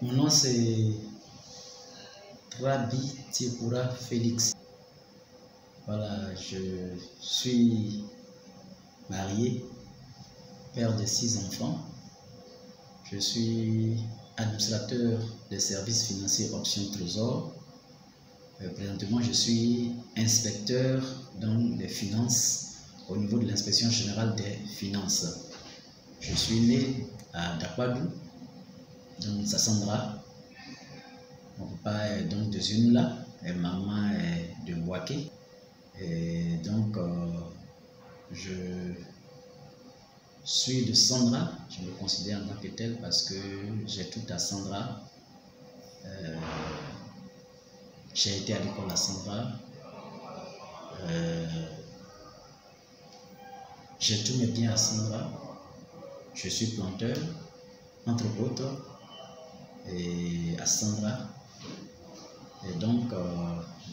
Mon nom c'est Rabi Tipura Félix. Voilà, je suis marié, père de 6 enfants. Je suis administrateur des services financiers Option Trésor. Présentement, je suis inspecteur des finances au niveau de l'inspection générale des finances. Je suis né à Dakwadou, dans Sassandra. Mon papa est donc de Zunula et maman est de Bouaké. Et donc, je suis de Sandra, je me considère en tant que tel parce que j'ai tout à Sandra. J'ai été à l'école à Sandra. J'ai tous mes biens à Sandra. Je suis planteur, entre autres, et à Sandra. Et donc,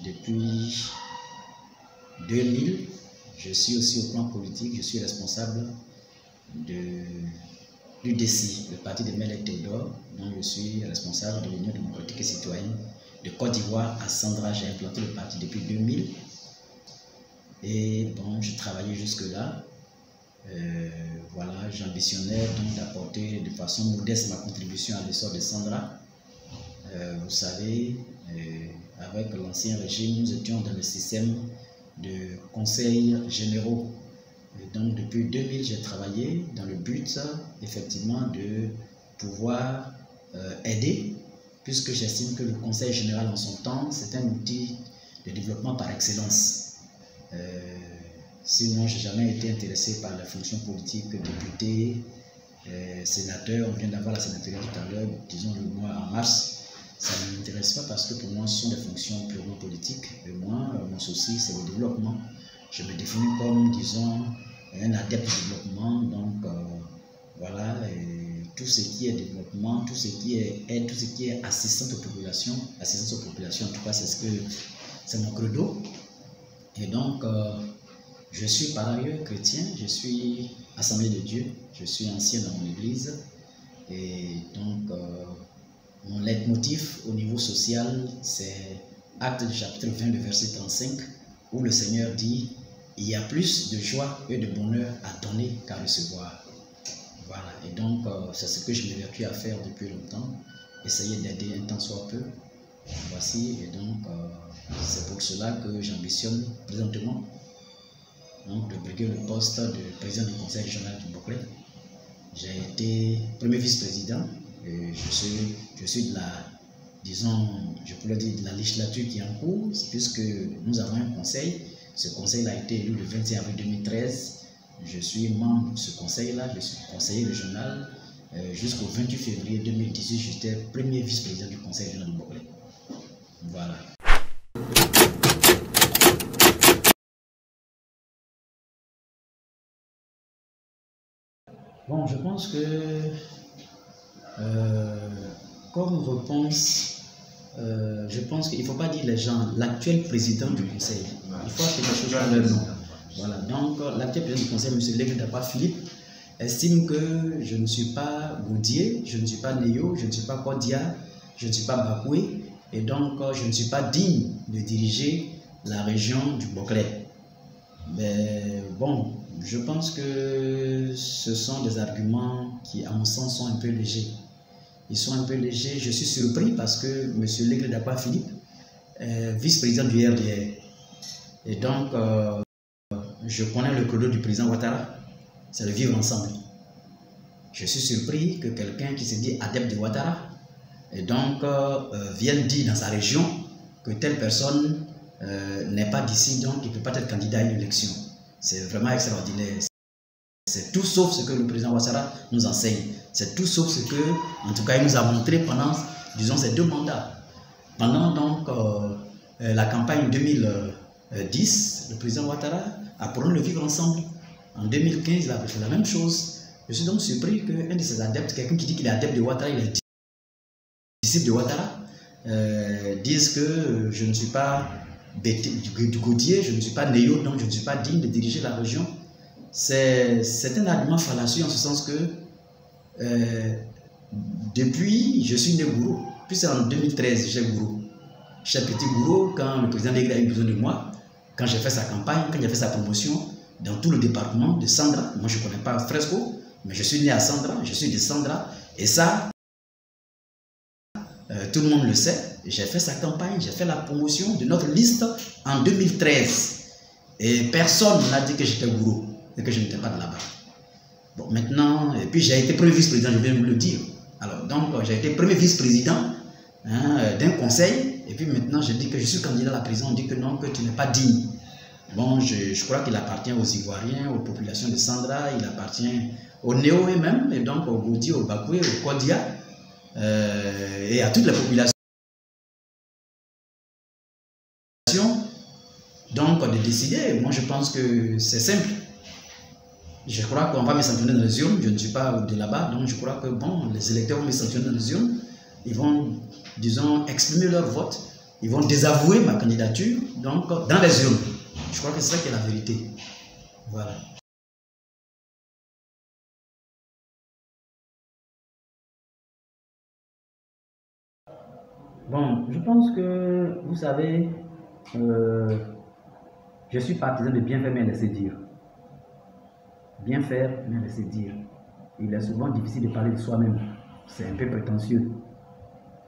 depuis 2000, je suis aussi au plan politique, je suis responsable du DECI, le parti de Mélèque Théodore, dont je suis responsable de l'Union démocratique et citoyenne de Côte d'Ivoire à Sandra. J'ai implanté le parti depuis 2000 et bon, je travaillais jusque-là. Voilà, j'ambitionnais donc d'apporter de façon modeste ma contribution à l'essor de Sandra. Vous savez, avec l'ancien régime, nous étions dans le système de conseils généraux. Et donc depuis 2000, j'ai travaillé dans le but effectivement de pouvoir aider, puisque j'estime que le conseil général en son temps, c'est un outil de développement par excellence. Sinon, je n'ai jamais été intéressé par la fonction politique, député, sénateur. On vient d'avoir la sénatoriale tout à l'heure, disons le mois en mars. Ça ne m'intéresse pas parce que pour moi, ce sont des fonctions purement politiques. Et moi, mon souci, c'est le développement. Je me définis comme, disons, un adepte du développement. Donc, voilà, tout ce qui est développement, tout ce qui est aide, tout ce qui est assistance aux populations, en tout cas, c'est mon credo. Et donc, je suis par ailleurs chrétien, je suis Assemblée de Dieu, je suis ancien dans mon église. Et donc, mon leitmotiv au niveau social, c'est Actes du chapitre 20, le verset 35, où le Seigneur dit « Il y a plus de joie et de bonheur à donner qu'à recevoir ». Voilà, et donc c'est ce que je m'évertue à faire depuis longtemps, essayer d'aider un tant soit peu. Voici, et donc c'est pour cela que j'ambitionne présentement donc, de briguer le poste de président du conseil régional du Boclé. J'ai été premier vice-président. Je suis de la, disons, je pourrais dire de la législature qui est en cours, puisque nous avons un conseil. Ce conseil a été élu le 21 avril 2013. Je suis membre de ce conseil-là, je suis conseiller régional. Jusqu'au 28 février 2018, j'étais premier vice-président du conseil régional du Boclé. Voilà. Bon, je pense que comme réponse, je pense qu'il ne faut pas dire les gens, l'actuel président du conseil. Il faut acheter quelque chose par leur nom. Voilà, donc l'actuel président du conseil, M. Lègue Dapa Philippe, estime que je ne suis pas Goudier, je ne suis pas Néo, je ne suis pas Kodia, je ne suis pas Bakoué, et donc je ne suis pas digne de diriger la région du Boclé. Mais bon, je pense que ce sont des arguments qui, à mon sens, sont un peu légers. Ils sont un peu légers. Je suis surpris parce que M. Lègue Dapa Philippe est vice-président du RDR. Et donc, je connais le credo du président Ouattara, c'est le vivre ensemble. Je suis surpris que quelqu'un qui se dit adepte de Ouattara et donc vienne dire dans sa région que telle personne n'est pas d'ici, donc il ne peut pas être candidat à une élection. C'est vraiment extraordinaire. C'est tout sauf ce que le président Ouattara nous enseigne. C'est tout sauf ce que, en tout cas, il nous a montré pendant, disons, ces 2 mandats. Pendant donc la campagne 2010, le président Ouattara a prôné le vivre ensemble. En 2015, il a fait la même chose. Je suis donc surpris qu'un de ses adeptes, quelqu'un qui dit qu'il est adepte de Ouattara, il est disciple de Ouattara, dise que je ne suis pas du Gaudier, je ne suis pas Néo, donc je ne suis pas digne de diriger la région. C'est un argument fallacieux en ce sens que depuis, je suis né gourou. Puis c'est en 2013, j'ai gourou. J'étais petit gourou quand le président Legré a eu besoin de moi, quand j'ai fait sa campagne, quand il a fait sa promotion dans tout le département de Sandra. Moi, je ne connais pas Fresco, mais je suis né à Sandra, je suis de Sandra. Et ça, tout le monde le sait. J'ai fait sa campagne, j'ai fait la promotion de notre liste en 2013. Et personne n'a dit que j'étais gourou et que je n'étais pas de là-bas. Bon, maintenant, et puis j'ai été premier vice-président, je viens de vous le dire. Alors, donc, j'ai été premier vice-président d'un conseil. Et puis maintenant, je dis que je suis candidat à la prison. On dit que non, que tu n'es pas digne. Bon, je crois qu'il appartient aux Ivoiriens, aux populations de Sandra, il appartient aux Néo même, et donc aux Goudi, aux Bakoué, aux Kodia, et à toutes les populations. Donc, de décider, moi je pense que c'est simple. Je crois qu'on va me sanctionner dans les urnes, je ne suis pas de là-bas, donc je crois que bon, les électeurs vont me sanctionner dans les urnes, ils vont, disons, exprimer leur vote, ils vont désavouer ma candidature, donc dans les urnes. Je crois que c'est ça qui est la vérité. Voilà. Bon, je pense que, vous savez, je suis partisan de bien faire, mais laisser dire. Bien faire, mais laisser dire. Il est souvent difficile de parler de soi-même. C'est un peu prétentieux.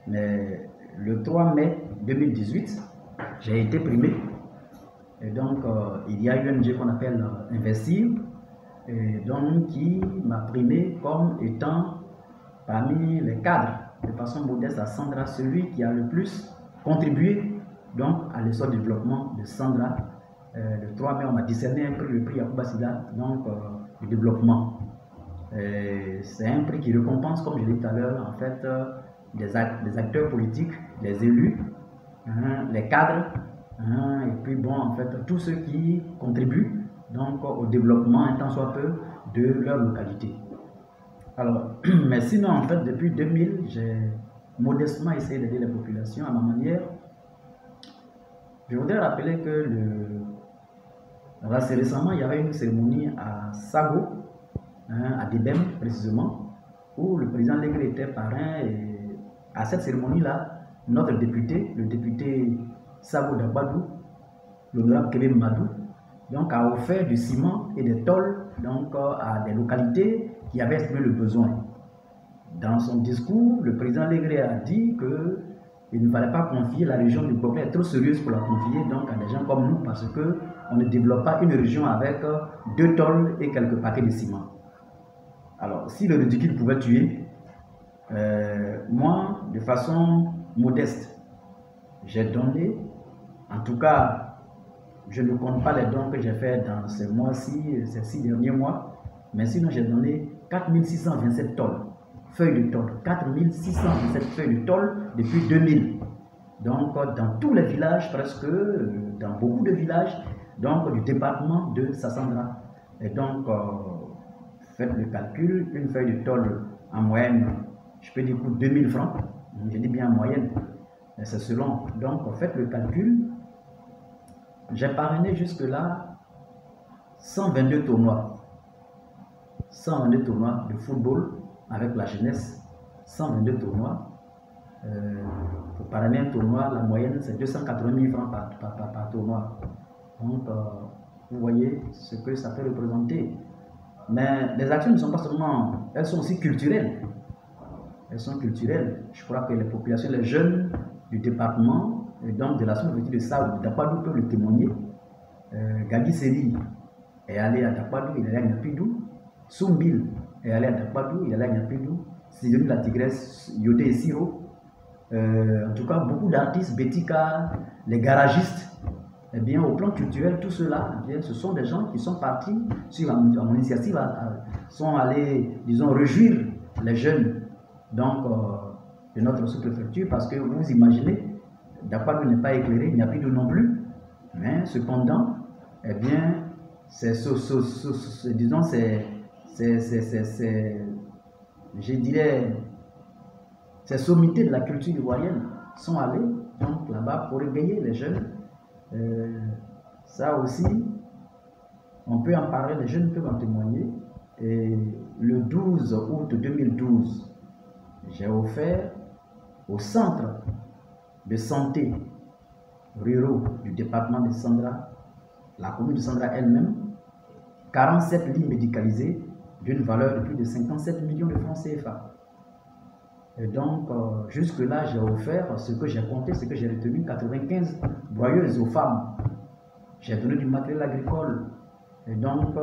Mais le 3 mai 2018, j'ai été primé. Et donc, il y a eu un ONG qu'on appelle Investir, et donc qui m'a primé comme étant parmi les cadres, de façon modeste à Sandra, celui qui a le plus contribué donc, à l'essor du développement de Sandra. Le 3 mai, on m'a discerné un prix, le prix Yacouba Sida, donc du développement. C'est un prix qui récompense, comme je l'ai dit tout à l'heure, en fait, des acteurs politiques, les élus, les cadres, et puis bon, en fait, tous ceux qui contribuent donc au développement, un tant soit peu, de leur localité. Alors, mais sinon, en fait, depuis 2000, j'ai modestement essayé d'aider les populations à ma manière. Je voudrais rappeler que assez récemment, il y avait une cérémonie à Sago, à Dibem précisément, où le président Legré était parrain. Et à cette cérémonie-là, notre député, le député Sago d'Abadou, l'honorable Kébé Madou, donc a offert du ciment et des tôles donc, à des localités qui avaient exprimé le besoin. Dans son discours, le président Legré a dit qu'il ne fallait pas confier la région du Congo, elle est trop sérieuse pour la confier donc, à des gens comme nous, parce qu'on ne développe pas une région avec 2 tôles et quelques paquets de ciment. Alors, si le ridicule pouvait tuer, moi, de façon modeste, j'ai donné, en tout cas, je ne compte pas les dons que j'ai faits dans ces mois-ci, ces 6 derniers mois, mais sinon j'ai donné 4627 tôles, feuilles de tôle, 4627 feuilles de tôle depuis 2000. Donc dans tous les villages, presque, dans beaucoup de villages, donc du département de Sassandra. Et donc, faites le calcul, une feuille de tôle en moyenne, je peux dire coûte 2000 francs, je dis bien en moyenne, c'est selon. Donc faites le calcul. J'ai parrainé jusque-là 122 tournois. 122 tournois de football avec la jeunesse. 122 tournois. Pour parrainer un tournoi, la moyenne c'est 280 000 francs par tournoi. Donc, vous voyez ce que ça peut représenter. Mais les actions ne sont pas seulement, elles sont aussi culturelles. Elles sont culturelles. Je crois que les populations, les jeunes du département, et donc de la sous-préfecture de Sao, Dapadou peut le témoigner. Gabi Seri est allé à Dapadou, il est allé à Nyapidou. Soumbil est allé à Dapadou, il est allé à Nyapidou. Sidonie la Tigresse, Yodé et Siro. En tout cas, beaucoup d'artistes, Betika, les garagistes, eh bien, au plan culturel, tout cela, eh bien, ce sont des gens qui sont partis sur mon initiative, sont allés, disons, réjouir les jeunes donc, de notre sous-préfecture, parce que vous imaginez, Dapadou n'est pas éclairé, il n'y a plus de non plus, mais cependant, eh bien, disons, je dirais, ces sommités de la culture ivoirienne sont allées donc là-bas pour éveiller les jeunes. Ça aussi, on peut en parler, les jeunes peuvent en témoigner. Et le 12 août 2012, j'ai offert au centre de santé ruraux du département de Sandra, la commune de Sandra elle-même, 47 lits médicalisés d'une valeur de plus de 57 millions de francs CFA. Et donc, jusque-là, j'ai offert ce que j'ai compté, ce que j'ai retenu, 95 broyeuses aux femmes. J'ai donné du matériel agricole. Et donc,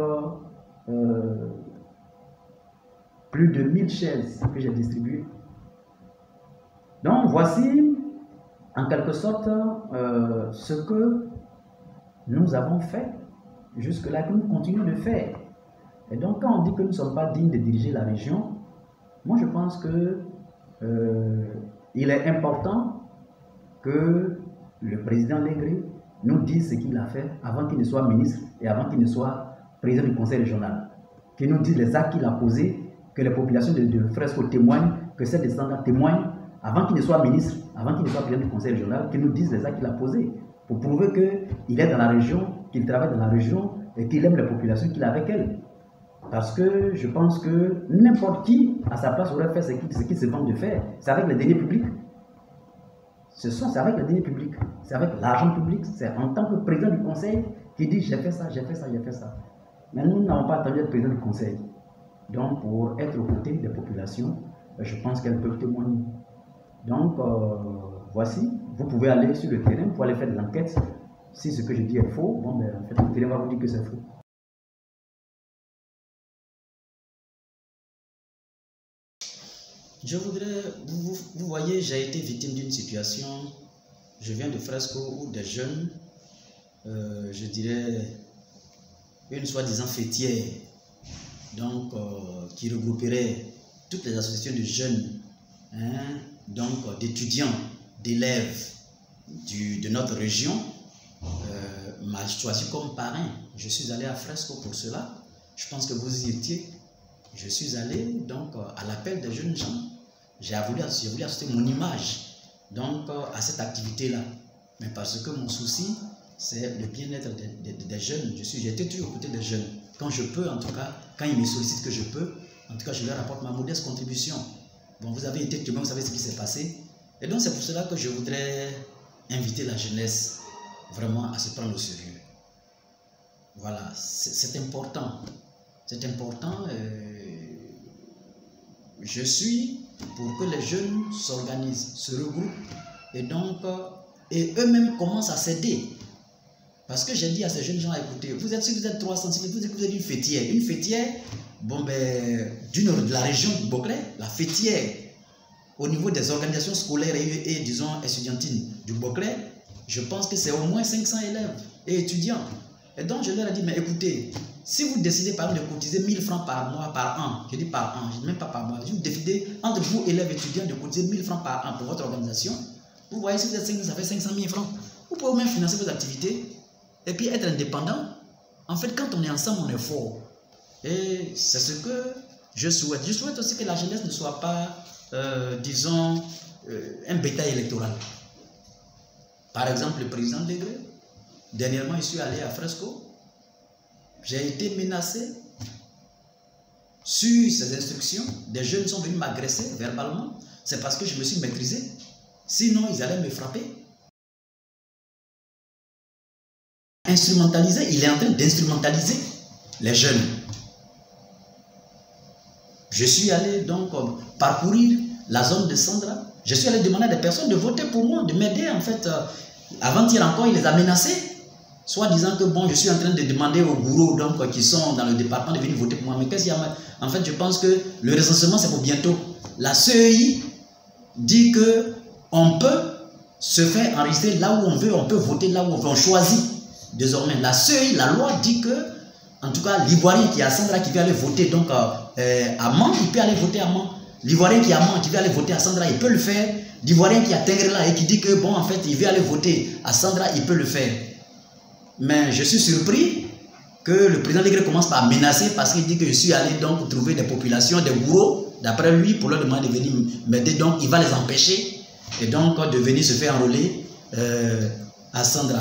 plus de 1000 chaises que j'ai distribuées. Donc, voici, en quelque sorte, ce que nous avons fait jusque-là, que nous continuons de faire. Et donc, quand on dit que nous ne sommes pas dignes de diriger la région, moi, je pense que il est important que le président Légré nous dise ce qu'il a fait avant qu'il ne soit ministre et avant qu'il ne soit président du conseil régional. Qu'il nous dise les actes qu'il a posés, que les populations de Fresco témoignent, que celles de Sandra témoignent, avant qu'il ne soit ministre, avant qu'il ne soit président du conseil régional, qu'il nous dise les actes qu'il a posés, pour prouver qu'il est dans la région, qu'il travaille dans la région et qu'il aime les populations qu'il a avec elles. Parce que je pense que n'importe qui, à sa place, aurait fait ce qu'il se vante de faire. C'est avec les deniers publics. C'est avec les deniers publics. C'est avec l'argent public. C'est en tant que président du conseil qui dit j'ai fait ça, j'ai fait ça, j'ai fait ça. Mais nous n'avons pas attendu d'être président du conseil. Donc, pour être aux côtés des populations, je pense qu'elles peuvent témoigner. Donc, voici, vous pouvez aller sur le terrain, vous pouvez aller faire de l'enquête. Si ce que je dis est faux, bon, ben, en fait, le terrain va vous dire que c'est faux. Je voudrais, vous voyez, j'ai été victime d'une situation, je viens de Fresco où des jeunes, je dirais, une soi-disant fêtière, donc qui regrouperait toutes les associations de jeunes, hein, donc d'étudiants, d'élèves de notre région, m'a choisi comme parrain. Je suis allé à Fresco pour cela, je pense que vous y étiez. Je suis allé donc à l'appel des jeunes gens. J'ai voulu ajouter mon image donc à cette activité-là. Mais parce que mon souci, c'est le bien-être des jeunes. J'ai été toujours aux côtés des jeunes. Quand je peux, en tout cas, quand ils me sollicitent que je peux, en tout cas, je leur apporte ma modeste contribution. Bon, vous avez été témoin, vous savez ce qui s'est passé. Et donc, c'est pour cela que je voudrais inviter la jeunesse vraiment à se prendre au sérieux. Voilà, c'est important. C'est important. Je suis pour que les jeunes s'organisent, se regroupent et donc et eux-mêmes commencent à s'aider. Parce que j'ai dit à ces jeunes gens, écoutez, vous êtes 300, vous êtes une fêtière. Une fêtière, bon ben, de la région du Boclé, la fêtière au niveau des organisations scolaires et disons étudiantines du Boclé, je pense que c'est au moins 500 élèves et étudiants. Et donc je leur ai dit, mais écoutez, si vous décidez par exemple de cotiser 1000 francs par mois, par an, je dis par an, je dis même pas par mois, si vous décidez entre vous élèves étudiants de cotiser 1000 francs par an pour votre organisation, vous voyez si vous êtes 5 000, ça fait 500 000 francs. Vous pouvez même financer vos activités et puis être indépendant. En fait, quand on est ensemble, on est fort. Et c'est ce que je souhaite. Je souhaite aussi que la jeunesse ne soit pas, disons, un bétail électoral. Par exemple, le président Légré, dernièrement, je suis allé à Fresco. J'ai été menacé. Sur ces instructions, des jeunes sont venus m'agresser verbalement. C'est parce que je me suis maîtrisé. Sinon, ils allaient me frapper. Instrumentaliser, il est en train d'instrumentaliser les jeunes. Je suis allé donc parcourir la zone de Sandra. Je suis allé demander à des personnes de voter pour moi, de m'aider en fait. Avant-hier encore, il les a menacés. Soit disant que bon, je suis en train de demander aux gourous donc, qui sont dans le département de venir voter pour moi. Mais qu'est-ce qu'il y a? En fait, je pense que le recensement, c'est pour bientôt. La CEI dit qu'on peut se faire enregistrer là où on veut, on peut voter là où on veut, on choisit désormais. La CEI, la loi dit que, en tout cas, l'Ivoirien qui est à Sandra qui veut aller voter donc, à Mans, il peut aller voter à Mans. L'Ivoirien qui est à Mans qui veut aller voter à Sandra, il peut le faire. L'Ivoirien qui est à Tengrela et qui dit que, bon, en fait, il veut aller voter à Sandra, il peut le faire. Mais je suis surpris que le président Légré commence par menacer parce qu'il dit que je suis allé donc trouver des populations, des bourreaux, d'après lui, pour leur demander de venir m'aider. Donc, il va les empêcher et donc de venir se faire enrôler à Sandra.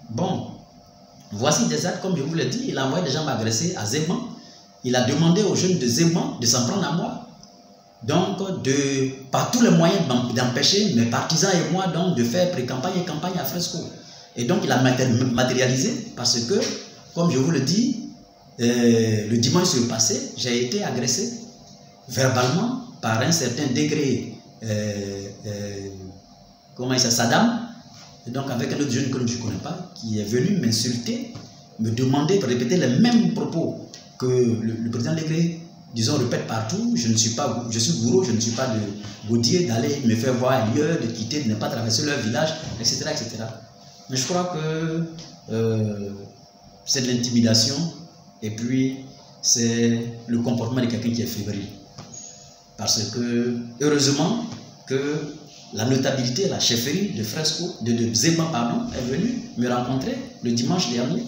Bon, voici des actes, comme je vous l'ai dit, il a envoyé des gens m'agresser à Zéban. Il a demandé aux jeunes de Zéban de s'en prendre à moi. donc par tous les moyens d'empêcher mes partisans et moi donc de faire pré-campagne et campagne à Fresco. Et donc il a matérialisé parce que, comme je vous le dis, le dimanche passé, j'ai été agressé verbalement par un certain degré, comment il s'appelle, Saddam, et donc avec un autre jeune que je ne connais pas, qui est venu m'insulter, me demander de répéter les mêmes propos que le président Legré, disons, répète partout. Je suis gourou, je ne suis pas de Gaudier, d'aller me faire voir ailleurs, de quitter, de ne pas traverser leur village, etc. etc. Mais je crois que c'est de l'intimidation et puis c'est le comportement de quelqu'un qui est fébrile. Parce que, heureusement, que la notabilité, la chefferie de Fresco, de Zema, pardon, est venue me rencontrer le dimanche dernier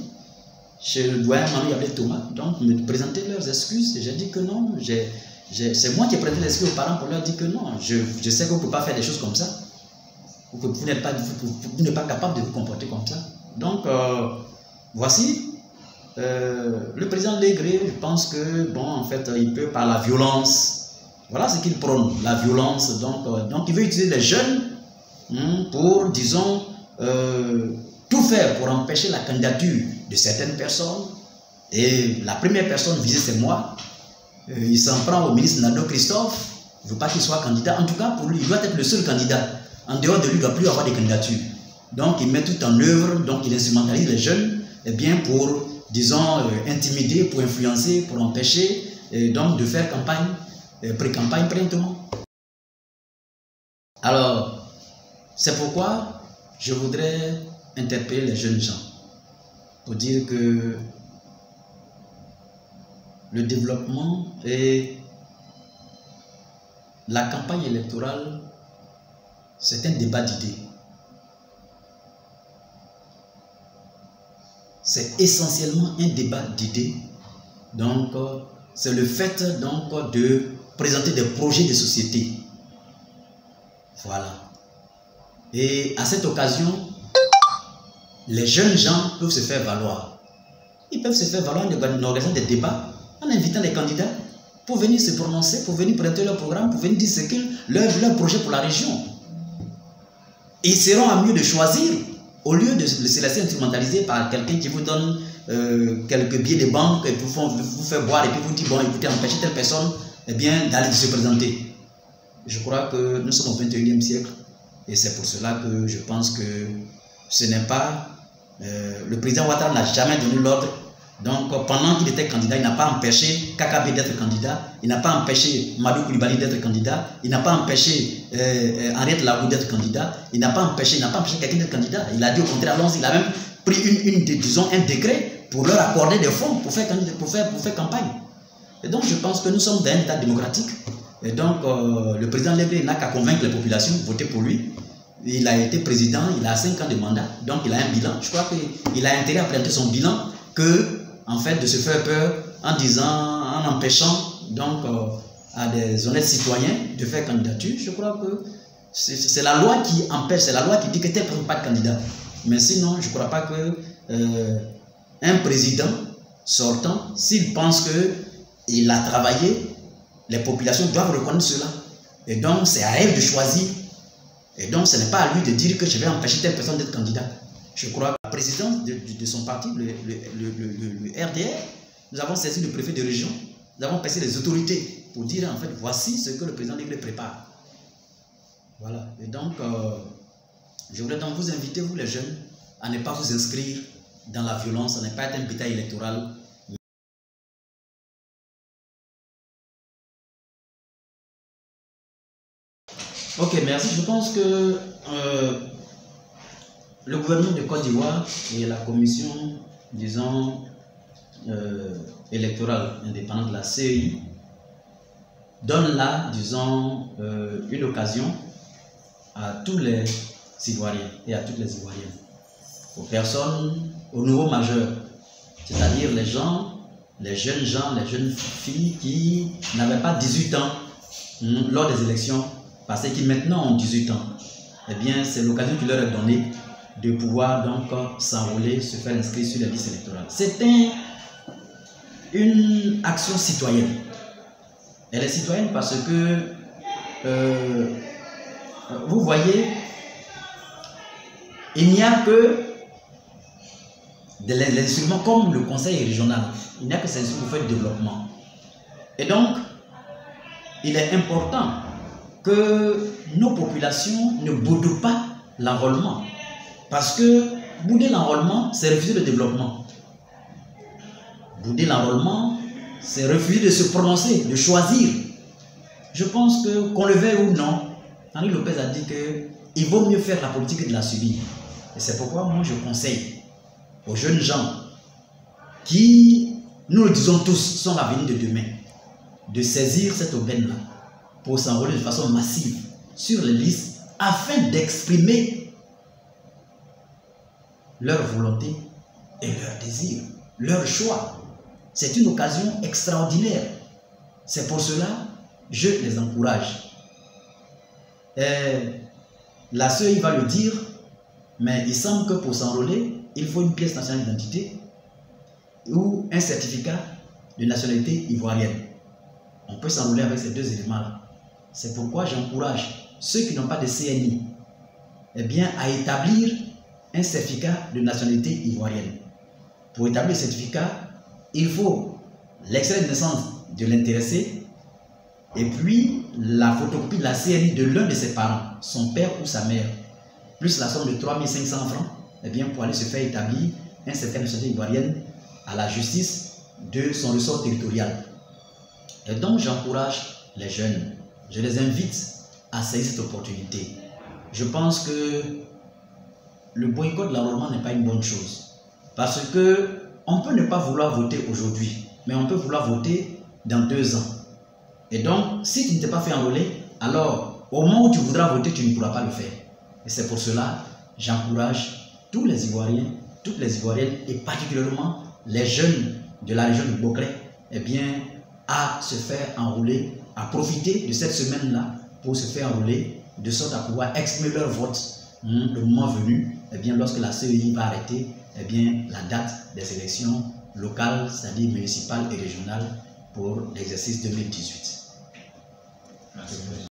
chez le doyen Manu Abdel Thomas, donc me présenter leurs excuses. J'ai dit que non, c'est moi qui ai présenté les excuses aux parents pour leur dire que non, je sais que vous ne pouvez pas faire des choses comme ça, que vous n'êtes pas capable de vous comporter comme ça. Donc, voici, le président Legré, je pense que, bon, en fait, il peut par la violence. Voilà ce qu'il prône, la violence. Donc il veut utiliser les jeunes pour, disons, tout faire pour empêcher la candidature de certaines personnes. Et la première personne visée, c'est moi. Il s'en prend au ministre Nado Christophe. Il ne veut pas qu'il soit candidat. En tout cas, pour lui, il doit être le seul candidat. En dehors de lui, il ne doit plus avoir de candidature. Donc il met tout en œuvre, donc il instrumentalise les jeunes bien pour, disons, intimider, pour influencer, pour empêcher donc de faire campagne. Pré-campagne présentement. Alors, c'est pourquoi je voudrais interpeller les jeunes gens pour dire que le développement et la campagne électorale, c'est un débat d'idées. C'est essentiellement un débat d'idées. Donc, c'est le fait donc de présenter des projets de société. Voilà. Et à cette occasion, les jeunes gens peuvent se faire valoir. Ils peuvent se faire valoir en organisant des débats, en invitant les candidats pour venir se prononcer, pour venir présenter leur programme, pour venir dire ce que leur projet pour la région. Et ils seront à mieux de choisir, au lieu de se laisser instrumentaliser par quelqu'un qui vous donne quelques billets de banque et vous fait boire et puis vous dit, bon, écoutez, empêchez telle personne d'aller se présenter. Je crois que nous sommes au 21e siècle et c'est pour cela que je pense que ce n'est pas... le président Ouattara n'a jamais donné l'ordre. Donc pendant qu'il était candidat, il n'a pas empêché Kakabe d'être candidat, il n'a pas empêché Madou Koulibaly d'être candidat, il n'a pas empêché Henriette Lagou d'être candidat, il n'a pas empêché quelqu'un d'être candidat. Il a dit au contraire, allons-y, il a même pris disons, un décret pour leur accorder des fonds pour faire campagne. Et donc je pense que nous sommes dans un état démocratique. Et donc le président Legré n'a qu'à convaincre les populations de voter pour lui. Il a été président, il a 5 ans de mandat, donc il a un bilan. Je crois qu'il a intérêt à présenter son bilan que, en fait, de se faire peur en disant, en empêchant donc à des honnêtes citoyens de faire candidature. Je crois que c'est la loi qui empêche, c'est la loi qui dit que tel n'est pas de candidat. Mais sinon, je ne crois pas que un président sortant, s'il pense qu'il a travaillé, les populations doivent reconnaître cela. Et donc, c'est à elle de choisir. Et donc, ce n'est pas à lui de dire que je vais empêcher telle personne d'être candidat. Je crois que la présidence de son parti, le RDR, nous avons saisi le préfet de région, nous avons passé les autorités pour dire, en fait, voici ce que le président Legré prépare. Voilà. Et donc, je voudrais donc vous inviter, vous les jeunes, à ne pas vous inscrire dans la violence, à ne pas être un bétail électoral. Ok, merci. Je pense que le gouvernement de Côte d'Ivoire et la commission, disons, électorale indépendante de la CEI donnent là, disons, une occasion à tous les Ivoiriens et à toutes les Ivoiriennes, aux personnes, aux nouveaux majeurs, c'est-à-dire les gens, les jeunes gens, les jeunes filles qui n'avaient pas 18 ans lors des élections, parce qu'ils maintenant ont 18 ans. Eh bien, c'est l'occasion qui leur est donnée de pouvoir donc s'enrôler, se faire inscrire sur la liste électorale. C'est une action citoyenne. Elle est citoyenne parce que vous voyez, il n'y a que des instruments comme le conseil régional. Il n'y a que ces instruments pour faire du développement. Et donc, il est important que nos populations ne boudent pas l'enrôlement. Parce que bouder l'enrôlement, c'est refuser le développement. Bouder l'enrôlement, c'est refuser de se prononcer, de choisir. Je pense que, qu'on le veuille ou non, Henri Lopez a dit qu'il vaut mieux faire la politique que de la subir. Et c'est pourquoi moi je conseille aux jeunes gens qui, nous le disons tous, sont l'avenir de demain, de saisir cette aubaine-là pour s'enrôler de façon massive sur les listes afin d'exprimer leur volonté et leur désir, leur choix. C'est une occasion extraordinaire. C'est pour cela que je les encourage. La CEI va le dire, mais il semble que pour s'enrôler, il faut une pièce nationale d'identité ou un certificat de nationalité ivoirienne. On peut s'enrôler avec ces deux éléments-là. C'est pourquoi j'encourage ceux qui n'ont pas de CNI à établir un certificat de nationalité ivoirienne. Pour établir le certificat, il faut l'extrait de naissance de l'intéressé et puis la photocopie de la CNI de l'un de ses parents, son père ou sa mère, plus la somme de 3 500 francs, pour aller se faire établir un certificat de nationalité ivoirienne à la justice de son ressort territorial. Et donc j'encourage les jeunes, je les invite à saisir cette opportunité. Je pense que le boycott de l'enrôlement n'est pas une bonne chose. Parce que on peut ne pas vouloir voter aujourd'hui, mais on peut vouloir voter dans 2 ans. Et donc, si tu ne t'es pas fait enrôler, alors au moment où tu voudras voter, tu ne pourras pas le faire. Et c'est pour cela, j'encourage tous les Ivoiriens, toutes les Ivoiriennes, et particulièrement les jeunes de la région du Boclé, à se faire enrôler, à profiter de cette semaine-là pour se faire enrôler, de sorte à pouvoir exprimer leur vote le moment venu, lorsque la CEI va arrêter la date des élections locales, c'est-à-dire municipales et régionales pour l'exercice 2018. Merci.